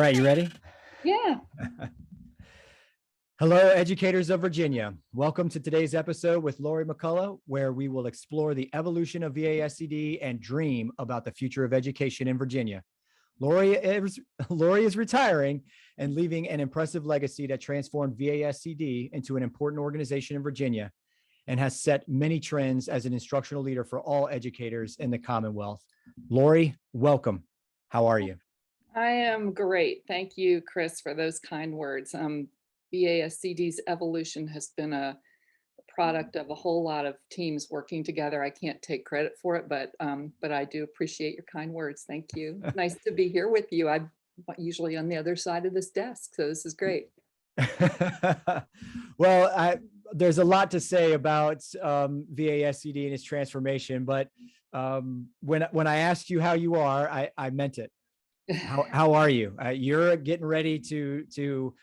right, you ready? Yeah. Hello, educators of Virginia. Welcome to today's episode with Laurie McCullough, where we will explore the evolution of VASCD and dream about the future of education in Virginia. Laurie is retiring and leaving an impressive legacy that transformed VASCD into an important organization in Virginia and has set many trends as an instructional leader for all educators in the Commonwealth. Laurie, welcome. How are you? I am great. Thank you, Chris, for those kind words. VASCD's evolution has been a product of a whole lot of teams working together. I can't take credit for it, but I do appreciate your kind words. Thank you. Nice to be here with you. I'm usually on the other side of this desk, so this is great. Well, there's a lot to say about VASCD and its transformation, but when I asked you how you are, I meant it. How are you? You're getting ready to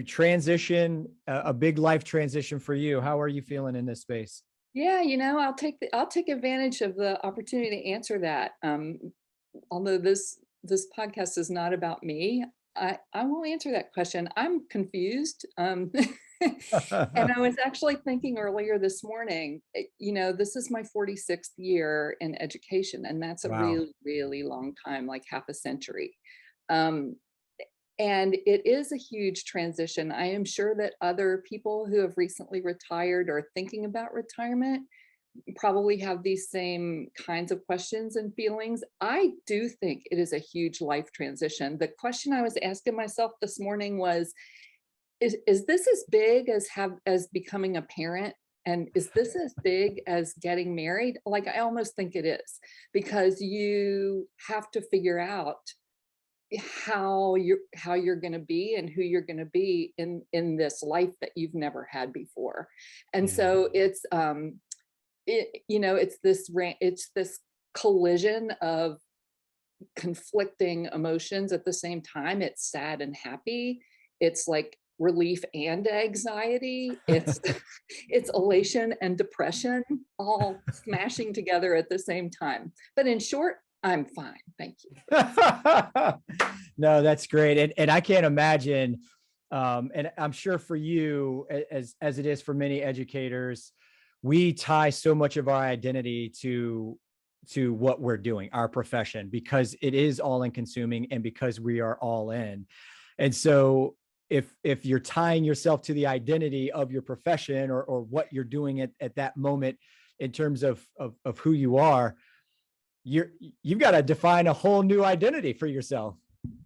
transition, a big life transition for you. How are you feeling in this space? Yeah, I'll take advantage of the opportunity to answer that. Although this podcast is not about me, I won't answer that question. I'm confused. And I was actually thinking earlier this morning, this is my 46th year in education, and that's a Wow. really, really long time, like half a century. And it is a huge transition. I am sure that other people who have recently retired or thinking about retirement probably have these same kinds of questions and feelings. I do think it is a huge life transition. The question I was asking myself this morning was, is this as big as becoming a parent? And is this as big as getting married? Like, I almost think it is, because you have to figure out how you're going to be and who you're going to be in this life that you've never had before. And so it's it's this collision of conflicting emotions at the same time. It's sad and happy. It's like relief and anxiety. It's it's elation and depression all smashing together at the same time. But in short, I'm fine. Thank you. No, that's great. And I can't imagine, and I'm sure for you, as it is for many educators, we tie so much of our identity to what we're doing, our profession, because it is all consuming and because we are all in. And so if you're tying yourself to the identity of your profession or what you're doing at that moment in terms of who you are, you've got to define a whole new identity for yourself.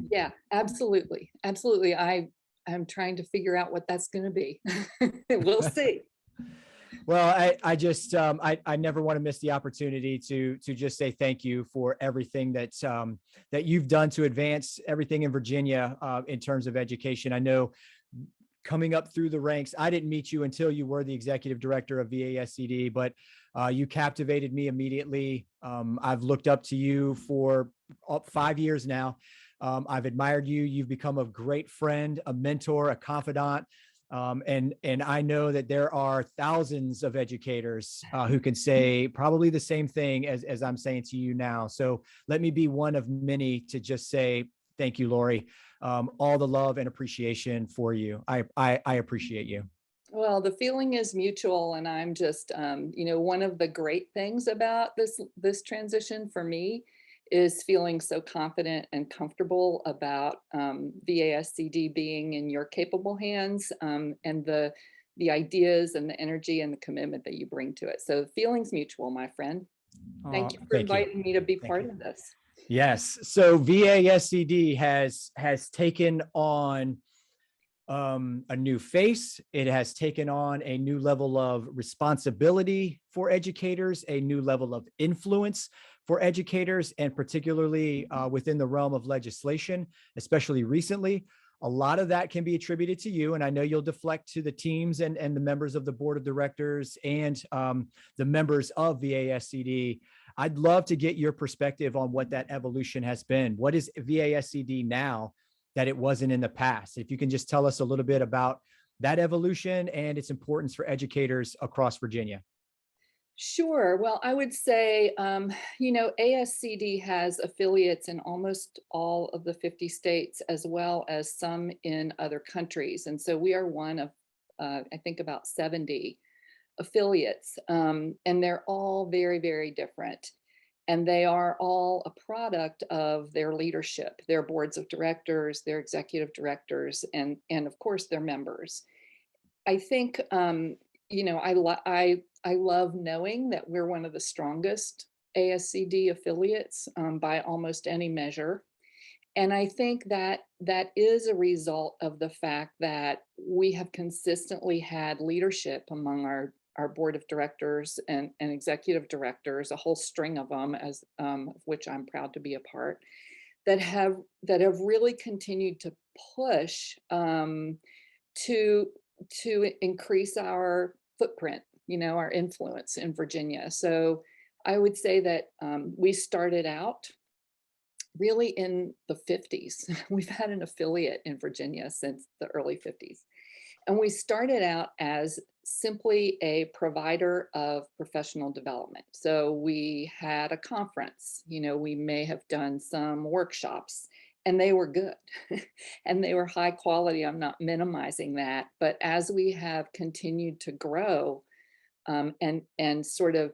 Yeah, absolutely. Absolutely. I'm trying to figure out what that's going to be. We'll see. Well, I just I never want to miss the opportunity to just say thank you for everything that you've done to advance everything in Virginia in terms of education. I know coming up through the ranks, I didn't meet you until you were the executive director of VASCD, but you captivated me immediately. I've looked up to you for 5 years now. I've admired you. You've become a great friend, a mentor, a confidant. And I know that there are thousands of educators who can say probably the same thing as I'm saying to you now. So let me be one of many to just say, thank you, Laurie. All the love and appreciation for you. I appreciate you. Well, the feeling is mutual, and I'm just, one of the great things about this transition for me is feeling so confident and comfortable about VASCD being in your capable hands, and the ideas and the energy and the commitment that you bring to it. So the feeling's mutual, my friend. Thank you for inviting me to be part of this. Yes. So VASCD has taken on a new face. It has taken on a new level of responsibility for educators, a new level of influence for educators, and particularly within the realm of legislation, especially recently. A lot of that can be attributed to you, and I know you'll deflect to the teams and the members of the board of directors and the members of VASCD. I'd love to get your perspective on what that evolution has been. What is VASCD now that it wasn't in the past? If you can just tell us a little bit about that evolution and its importance for educators across Virginia. Sure. Well, I would say, ASCD has affiliates in almost all of the 50 states, as well as some in other countries. And so we are one of, I think, about 70 affiliates. And they're all very, very different. And they are all a product of their leadership, their boards of directors, their executive directors, and of course, their members. I think, I love knowing that we're one of the strongest ASCD affiliates, by almost any measure. And I think that that is a result of the fact that we have consistently had leadership among our board of directors and executive directors, a whole string of them, as of which I'm proud to be a part, that have really continued to push, to increase our footprint, our influence in Virginia. So I would say that, we started out really in the 50s. We've had an affiliate in Virginia since the early 50s. And we started out as simply a provider of professional development. So we had a conference, we may have done some workshops, and they were good and they were high quality. I'm not minimizing that. But as we have continued to grow, and sort of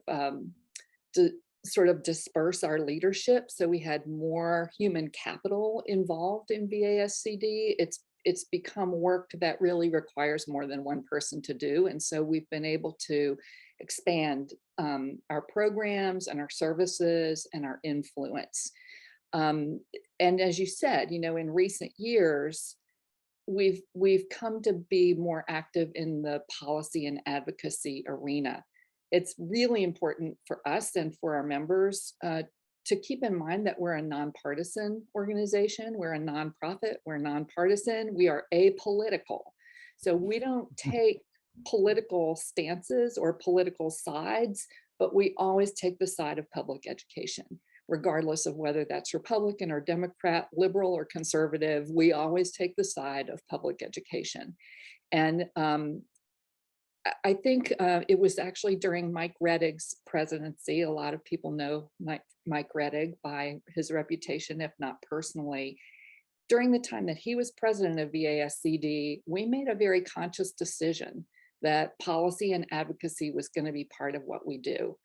disperse our leadership, so we had more human capital involved in VASCD. It's become work that really requires more than one person to do, and so we've been able to expand, our programs and our services and our influence. And as you said, in recent years, we've come to be more active in the policy and advocacy arena. It's really important for us and for our members, to keep in mind that we're a nonpartisan organization. We're a nonprofit. We're nonpartisan. We are apolitical. So we don't take political stances or political sides, but we always take the side of public education, regardless of whether that's Republican or Democrat, liberal or conservative. We always take the side of public education. And I think, it was actually during Mike Rettig's presidency. A lot of people know Mike Rettig by his reputation, if not personally. During the time that he was president of VASCD, we made a very conscious decision that policy and advocacy was going to be part of what we do.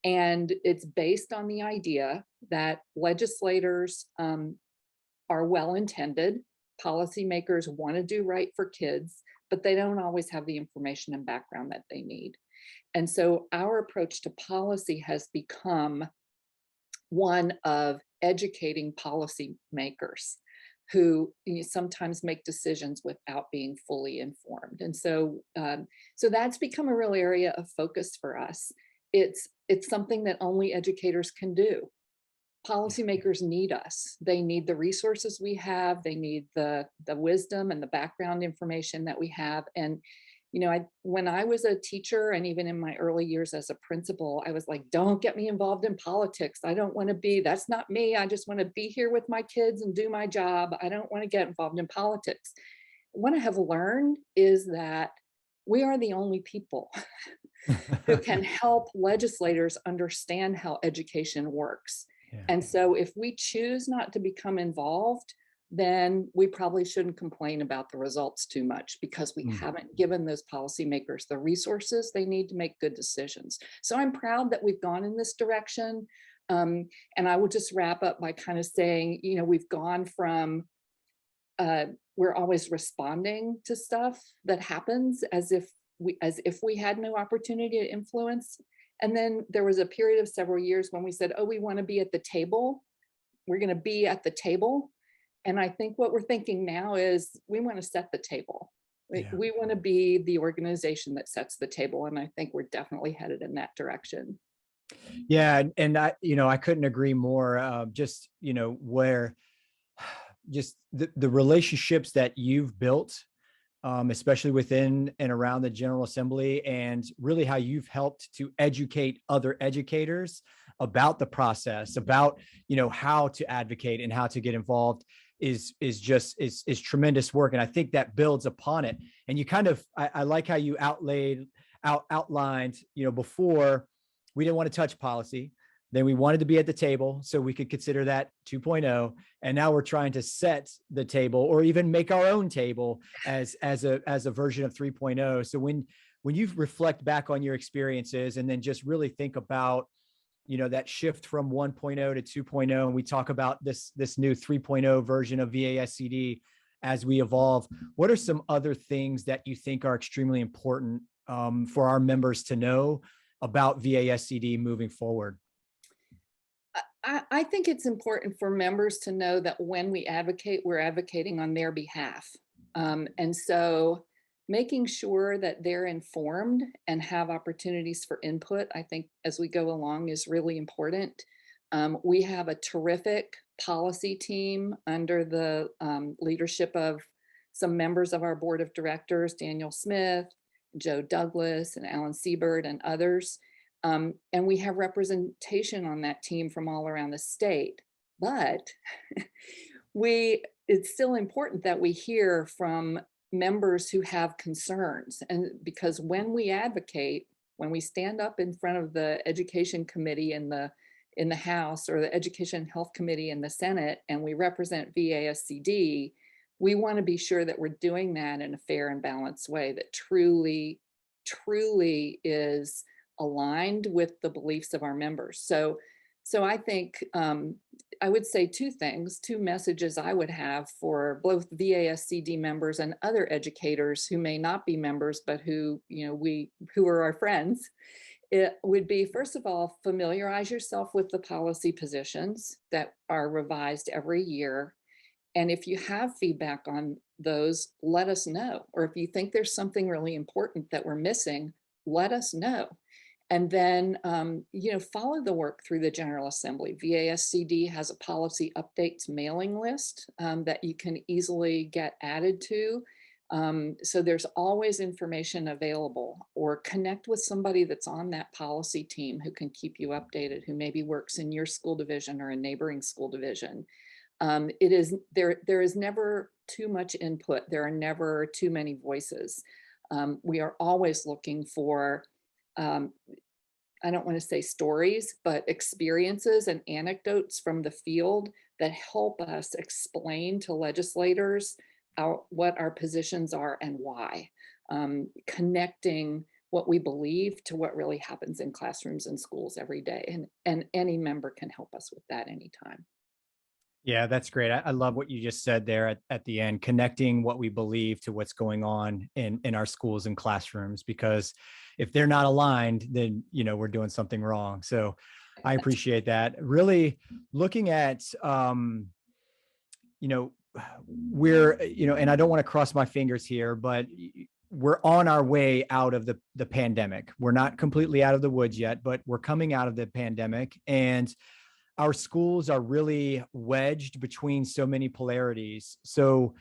And it's based on the idea that legislators, are well-intended. Policymakers want to do right for kids, but they don't always have the information and background that they need. And so our approach to policy has become one of educating policymakers who sometimes make decisions without being fully informed. And so, so that's become a real area of focus for us. It's something that only educators can do. Policymakers need us. They need the resources we have. They need the wisdom and the background information that we have. And, when I was a teacher, and even in my early years as a principal, I was like, don't get me involved in politics. I don't want to be, that's not me. I just want to be here with my kids and do my job. I don't want to get involved in politics. What I have learned is that we are the only people who can help legislators understand how education works. Yeah. And so if we choose not to become involved, then we probably shouldn't complain about the results too much, because we haven't given those policymakers the resources they need to make good decisions. So I'm proud that we've gone in this direction. And I will just wrap up by kind of saying, we've gone from, we're always responding to stuff that happens as if we had no opportunity to influence. And then there was a period of several years when we said, oh, we want to be at the table. We're going to be at the table. And I think what we're thinking now is we want to set the table. We want to be the organization that sets the table. And I think we're definitely headed in that direction. Yeah. And I couldn't agree more. Just, where just the relationships that you've built, especially within and around the General Assembly, and really how you've helped to educate other educators about the process, about, how to advocate and how to get involved is tremendous work. And I think that builds upon it. And you kind of, I like how you outlined, before, we didn't want to touch policy. Then we wanted to be at the table so we could consider that 2.0. And now we're trying to set the table or even make our own table as a version of 3.0. So when you reflect back on your experiences and then just really think about, that shift from 1.0 to 2.0, and we talk about this new 3.0 version of VASCD as we evolve, what are some other things that you think are extremely important for our members to know about VASCD moving forward? I think it's important for members to know that when we advocate, we're advocating on their behalf. And so making sure that they're informed and have opportunities for input, I think as we go along is really important. We have a terrific policy team under the leadership of some members of our board of directors, Daniel Smith, Joe Douglas, and Alan Siebert, and others. And we have representation on that team from all around the state. But it's still important that we hear from members who have concerns. And because when we advocate, when we stand up in front of the education committee in the House or the Education and Health Committee in the Senate, and we represent VASCD, we want to be sure that we're doing that in a fair and balanced way that truly is aligned with the beliefs of our members. So I think I would say two messages I would have for both VASCD members and other educators who may not be members, but who are our friends. It would be, first of all, familiarize yourself with the policy positions that are revised every year. And if you have feedback on those, let us know. Or if you think there's something really important that we're missing, let us know. And then, follow the work through the General Assembly. VASCD has a policy updates mailing list that you can easily get added to. So there's always information available, or connect with somebody that's on that policy team who can keep you updated, who maybe works in your school division or a neighboring school division. There is never too much input. There are never too many voices. We are always looking for, I don't want to say stories, but experiences and anecdotes from the field that help us explain to legislators what our positions are and why, connecting what we believe to what really happens in classrooms and schools every day. And any member can help us with that anytime. Yeah, that's great. I love what you just said there at the end, connecting what we believe to what's going on in our schools and classrooms, because if they're not aligned, then, we're doing something wrong. So I appreciate that. Really looking at, we're, and I don't want to cross my fingers here, but we're on our way out of the pandemic. We're not completely out of the woods yet, but we're coming out of the pandemic, and our schools are really wedged between so many polarities. So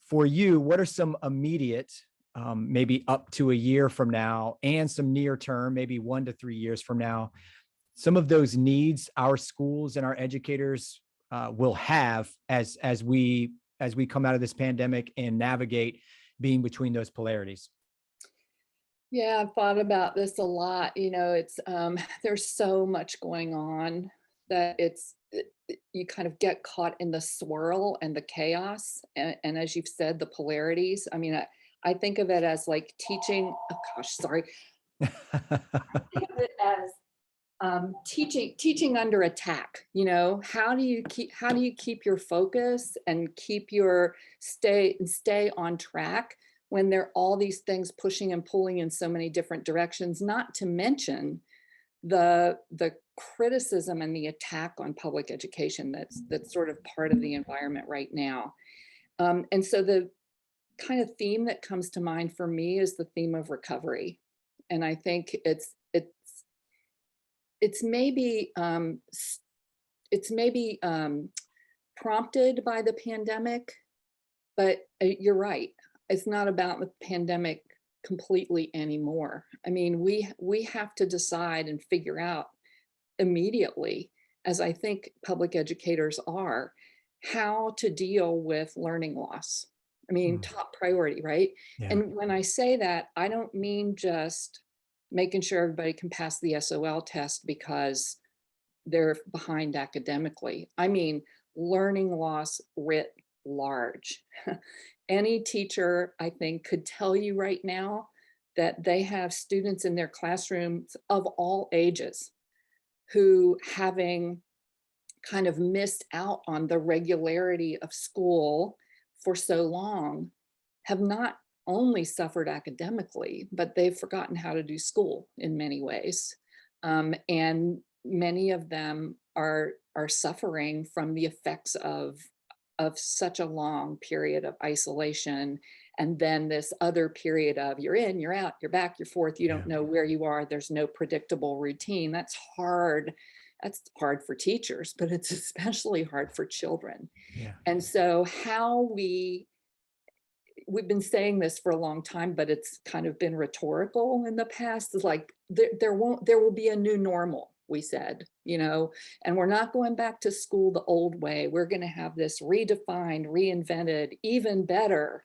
for you, what are some immediate, maybe up to a year from now, and some near term, maybe 1 to 3 years from now, some of those needs our schools and our educators will have as we come out of this pandemic and navigate being between those polarities? Yeah, I've thought about this a lot. It's there's so much going on that you kind of get caught in the swirl and the chaos. And as you've said, the polarities. I mean, I think of it as like teaching. Oh gosh, sorry. I think of it as teaching under attack. How do you keep your focus and keep your stay on track when there are all these things pushing and pulling in so many different directions, not to mention the criticism and the attack on public education that's sort of part of the environment right now. And so the kind of theme that comes to mind for me is the theme of recovery. And I think it's maybe prompted by the pandemic, but you're right. It's not about the pandemic completely anymore. I mean, we have to decide and figure out immediately, as I think public educators are, how to deal with learning loss. I mean, top priority, right? Yeah. And when I say that, I don't mean just making sure everybody can pass the SOL test because they're behind academically. I mean, learning loss writ large. Any teacher, I think, could tell you right now that they have students in their classrooms of all ages who, having kind of missed out on the regularity of school for so long, have not only suffered academically, but they've forgotten how to do school in many ways. And many of them are suffering from the effects of such a long period of isolation. And then this other period of you're in, you're out, you're back, you're forth, you Yeah. don't know where you are. There's no predictable routine. That's hard. That's hard for teachers, but it's especially hard for children. Yeah. And so how we've been saying this for a long time, but it's kind of been rhetorical in the past, is like, there will be a new normal, we said, and we're not going back to school the old way. We're going to have this redefined, reinvented, even better,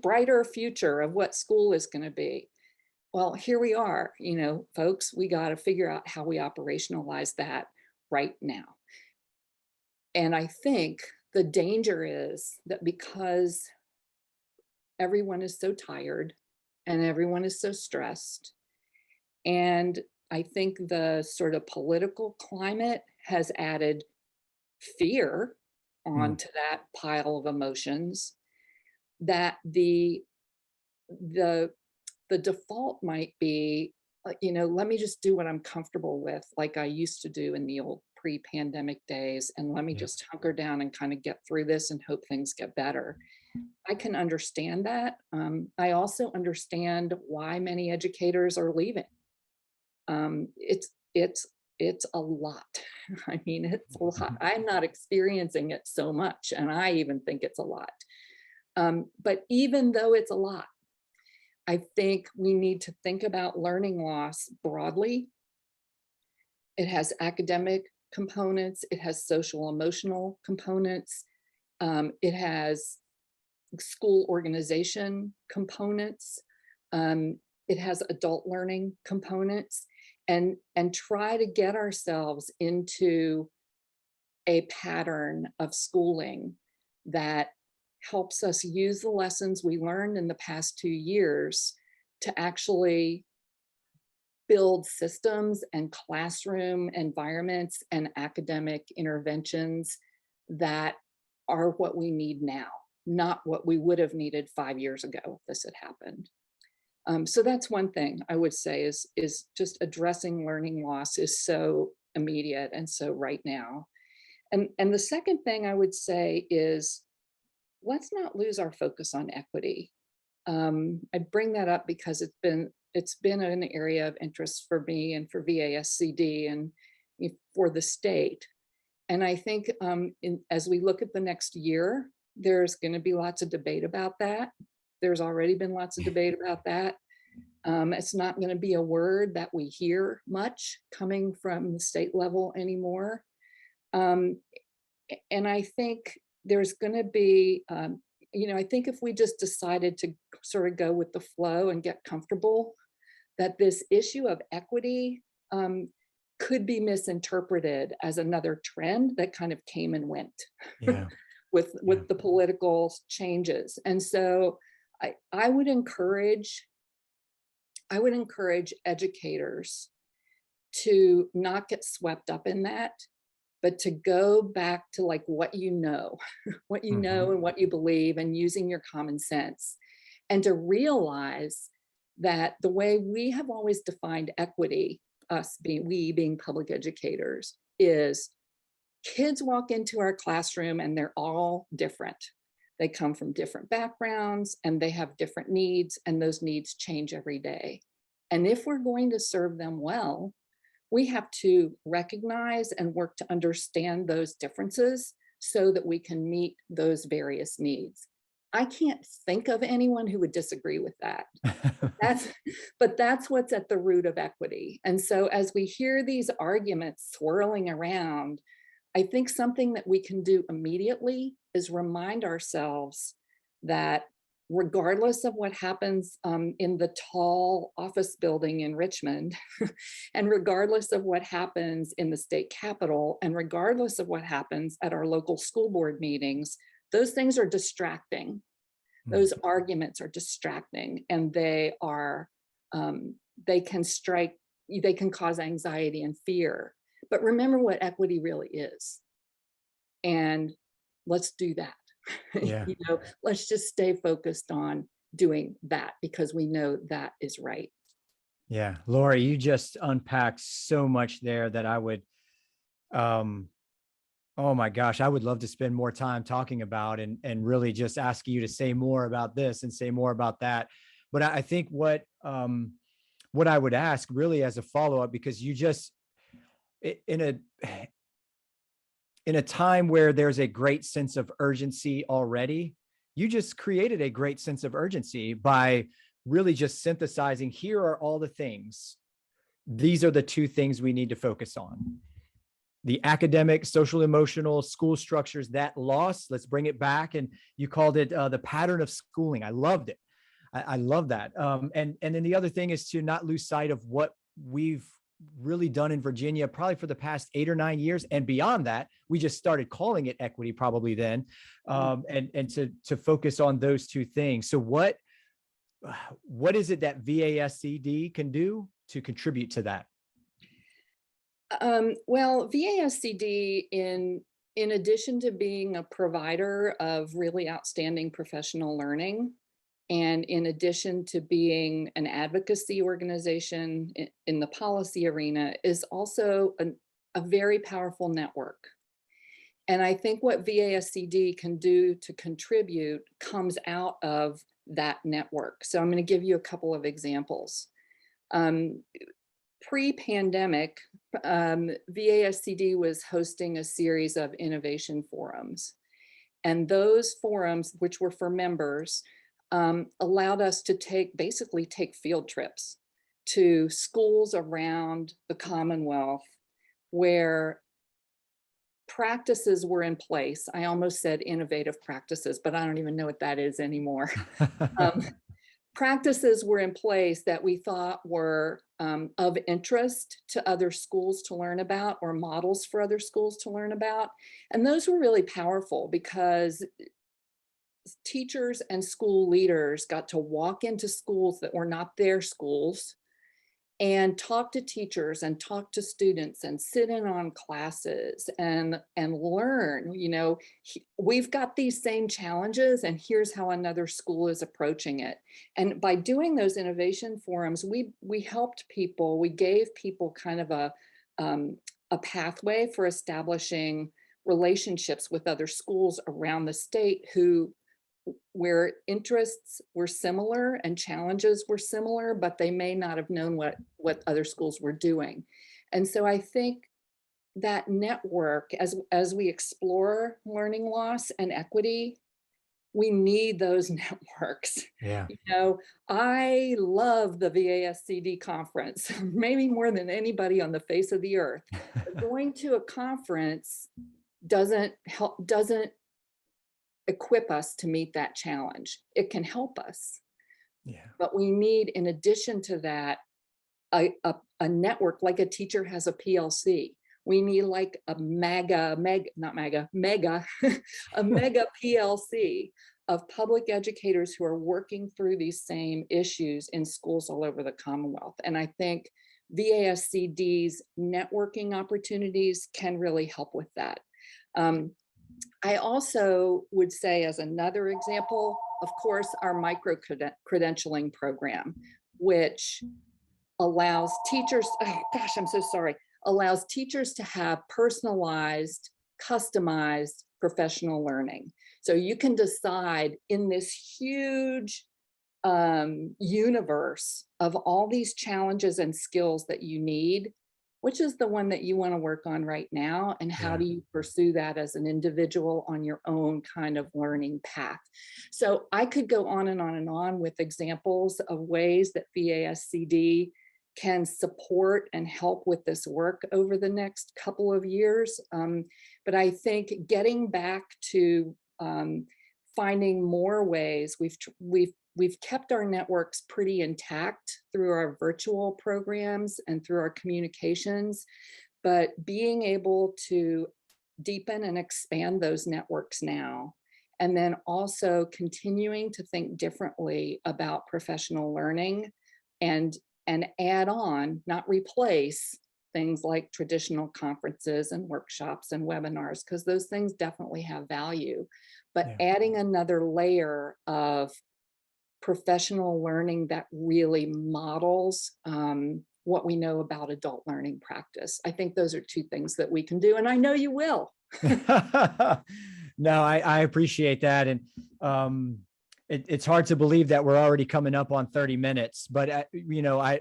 brighter future of what school is going to be. Well, here we are, folks, we got to figure out how we operationalize that right now. And I think the danger is that because everyone is so tired and everyone is so stressed, and I think the sort of political climate has added fear onto that pile of emotions, that the default might be, let me just do what I'm comfortable with, like I used to do in the old pre-pandemic days, and let me Yeah. just hunker down and kind of get through this and hope things get better. I can understand that. I also understand why many educators are leaving. It's a lot. I mean, it's a lot. I'm not experiencing it so much, and I even think it's a lot. But even though it's a lot, I think we need to think about learning loss broadly. It has academic components, it has social emotional components, it has school organization components, it has adult learning components, and try to get ourselves into a pattern of schooling that helps us use the lessons we learned in the past 2 years to actually build systems and classroom environments and academic interventions that are what we need now, not what we would have needed 5 years ago if this had happened. So that's one thing I would say is just addressing learning loss is so immediate and so right now. And the second thing I would say is, let's not lose our focus on equity. I bring that up because it's been an area of interest for me and for VASCD and for the state. And I think as we look at the next year, there's going to be lots of debate about that. There's already been lots of debate about that. It's not going to be a word that we hear much coming from the state level anymore. And I think there's going to be, I think if we just decided to sort of go with the flow and get comfortable, that this issue of equity could be misinterpreted as another trend that kind of came and went Yeah. with the political changes. And so I would encourage educators to not get swept up in that, but to go back to like what you know, what you know and what you believe, and using your common sense, and to realize that the way we have always defined equity, we being public educators, is kids walk into our classroom and they're all different. They come from different backgrounds and they have different needs, and those needs change every day. And if we're going to serve them well, we have to recognize and work to understand those differences so that we can meet those various needs. I can't think of anyone who would disagree with that. But that's what's at the root of equity. And so as we hear these arguments swirling around, I think something that we can do immediately is remind ourselves that regardless of what happens in the tall office building in Richmond, and regardless of what happens in the state capitol, and regardless of what happens at our local school board meetings, those things are distracting. Those arguments are distracting, and they are, they can cause anxiety and fear. But remember what equity really is. And let's do that. Yeah. Let's just stay focused on doing that because we know that is right. Yeah. Laurie, you just unpacked so much there that I would, oh my gosh, I would love to spend more time talking about and really just ask you to say more about this and say more about that. But I think what I would ask really as a follow-up, because you just in a time where there's a great sense of urgency already, you just created a great sense of urgency by really just synthesizing, here are all the things. These are the two things we need to focus on. The academic, social, emotional, school structures, that loss, let's bring it back. And you called it the pattern of schooling. I loved it. I love that. And then the other thing is to not lose sight of what we've really done in Virginia, probably for the past 8 or 9 years. And beyond that, we just started calling it equity probably then. And to focus on those two things. So what is it that VASCD can do to contribute to that? Well, VASCD, in addition to being a provider of really outstanding professional learning, and in addition to being an advocacy organization in the policy arena, is also a very powerful network. And I think what VASCD can do to contribute comes out of that network. So I'm going to give you a couple of examples. Pre-pandemic, VASCD was hosting a series of innovation forums. And those forums, which were for members, allowed us to basically take field trips to schools around the Commonwealth where practices were in place. I almost said innovative practices, but I don't even know what that is anymore. Practices were in place that we thought were of interest to other schools to learn about, or models for other schools to learn about. And those were really powerful because teachers and school leaders got to walk into schools that were not their schools and talk to teachers and talk to students and sit in on classes and learn, we've got these same challenges and here's how another school is approaching it. And by doing those innovation forums, we helped people, we gave people kind of a pathway for establishing relationships with other schools around the state where interests were similar and challenges were similar, but they may not have known what other schools were doing. And so I think that network, as we explore learning loss and equity, we need those networks. Yeah. I love the VASCD conference, maybe more than anybody on the face of the earth. Going to a conference doesn't equip us to meet that challenge. It can help us. Yeah. But we need, in addition to that, a network, like a teacher has a PLC. We need like a mega PLC of public educators who are working through these same issues in schools all over the Commonwealth. And I think VASCD's networking opportunities can really help with that. I also would say, as another example, of course, our micro-credentialing program, which allows teachers, allows teachers to have personalized, customized professional learning. So you can decide in this huge universe of all these challenges and skills that you need, which is the one that you want to work on right now, and how do you pursue that as an individual on your own kind of learning path. So I could go on and on and on with examples of ways that VASCD can support and help with this work over the next couple of years. But I think getting back to finding more ways. We've kept our networks pretty intact through our virtual programs and through our communications, but being able to deepen and expand those networks now, and then also continuing to think differently about professional learning and add on, not replace, things like traditional conferences and workshops and webinars, because those things definitely have value. But Yeah. adding another layer of professional learning that really models what we know about adult learning practice. I think those are two things that we can do, and I know you will. No, I appreciate that. And it's hard to believe that we're already coming up on 30 minutes, but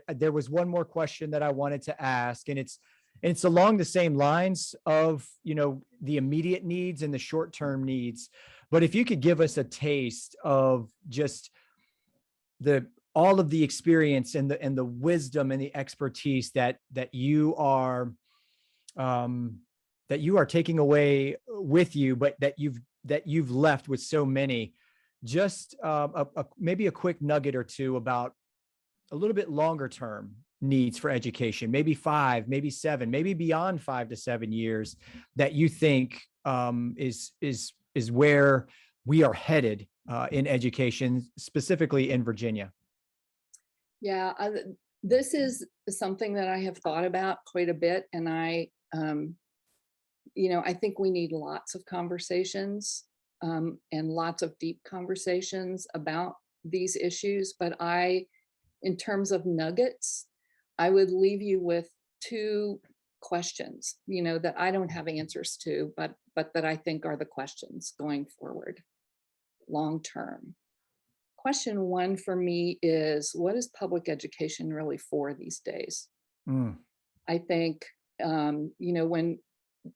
there was one more question that I wanted to ask, and it's along the same lines of, the immediate needs and the short-term needs. But if you could give us a taste of just all of the experience and the wisdom and the expertise that you are taking away with you, but that you've left with so many, just maybe a quick nugget or two about a little bit longer term needs for education, maybe 5, maybe 7, maybe beyond 5 to 7 years, that you think is where we are headed in education, specifically in Virginia. Yeah, this is something that I have thought about quite a bit, and I think we need lots of conversations and lots of deep conversations about these issues. But in terms of nuggets, I would leave you with 2 questions, that I don't have answers to, but that I think are the questions going forward, long term. Question 1 for me is, what is public education really for these days? I think,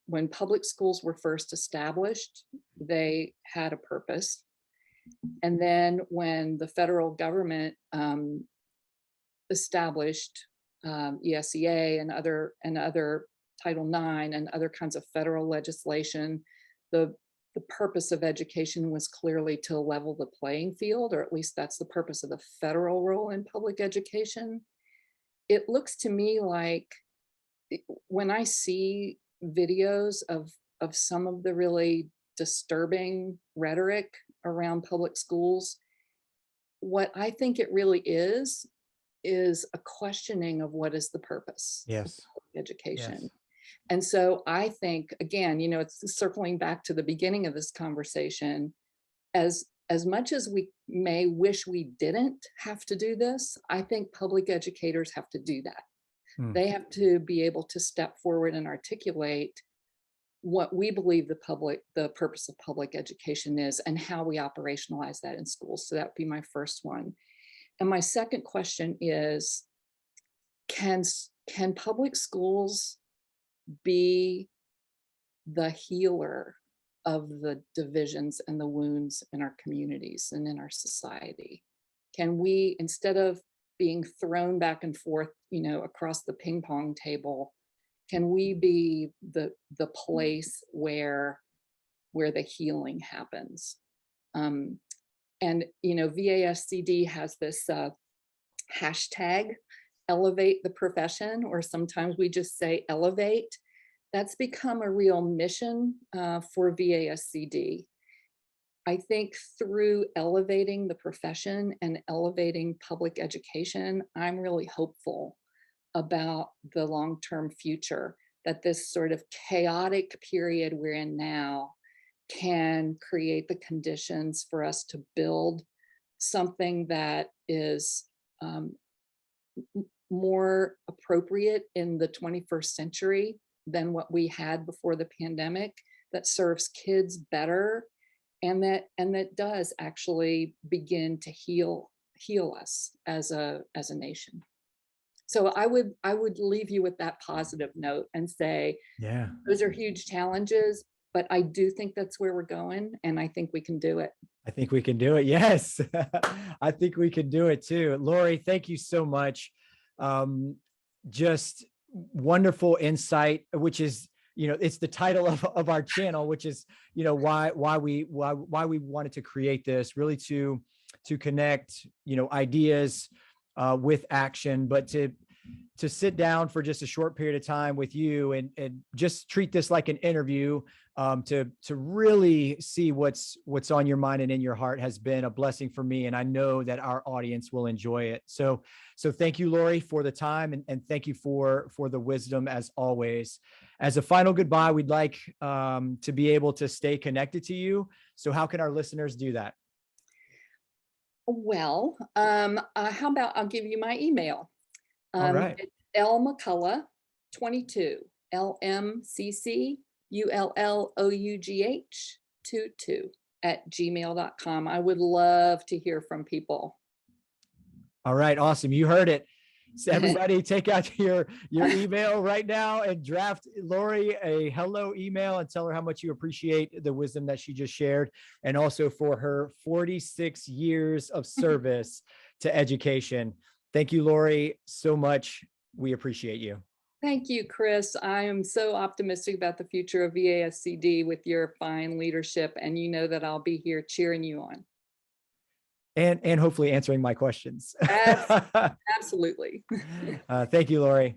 when public schools were first established, they had a purpose. And then when the federal government established ESEA and other Title IX and other kinds of federal legislation, the purpose of education was clearly to level the playing field, or at least that's the purpose of the federal role in public education. It looks to me like, when I see videos of some of the really disturbing rhetoric around public schools, what I think it really is a questioning of what is the purpose of public education. Yes. And so I think, again, it's circling back to the beginning of this conversation, as much as we may wish we didn't have to do this, I think public educators have to do that. They have to be able to step forward and articulate what we believe the purpose of public education is and how we operationalize that in schools. So that would be my first one. And my second question is, can public schools be the healer of the divisions and the wounds in our communities and in our society? Can we, instead of being thrown back and forth, across the ping pong table, can we be the place where the healing happens? And VASCD has this hashtag, elevate the profession, or sometimes we just say elevate. That's become a real mission for VASCD. I think through elevating the profession and elevating public education, I'm really hopeful about the long-term future, that this sort of chaotic period we're in now can create the conditions for us to build something that is more appropriate in the 21st century than what we had before the pandemic, that serves kids better, and that does actually begin to heal us as a nation. So I would leave you with that positive note and say, Yeah, those are huge challenges, but I do think that's where we're going, and I think we can do it. I think we can do it. Yes, I think we can do it too. Laurie, thank you so much. Just wonderful insight, which is, it's the title of our channel, which is, why we wanted to create this, really to connect, ideas with action, but to sit down for just a short period of time with you and just treat this like an interview, to really see what's on your mind and in your heart has been a blessing for me. And I know that our audience will enjoy it. So thank you, Laurie, for the time, and thank you for the wisdom as always. As a final goodbye, we'd like to be able to stay connected to you. So how can our listeners do that? Well, how about I'll give you my email. All right. It's L McCullough 22, LMCCULLOUGH 22 @gmail.com. I would love to hear from people. All right. Awesome. You heard it. So everybody take out your email right now and draft Laurie a hello email and tell her how much you appreciate the wisdom that she just shared, and also for her 46 years of service to education. Thank you, Laurie, so much. We appreciate you. Thank you, Chris. I am so optimistic about the future of VASCD with your fine leadership, and you know that I'll be here cheering you on. And hopefully answering my questions. Absolutely. Thank you, Laurie.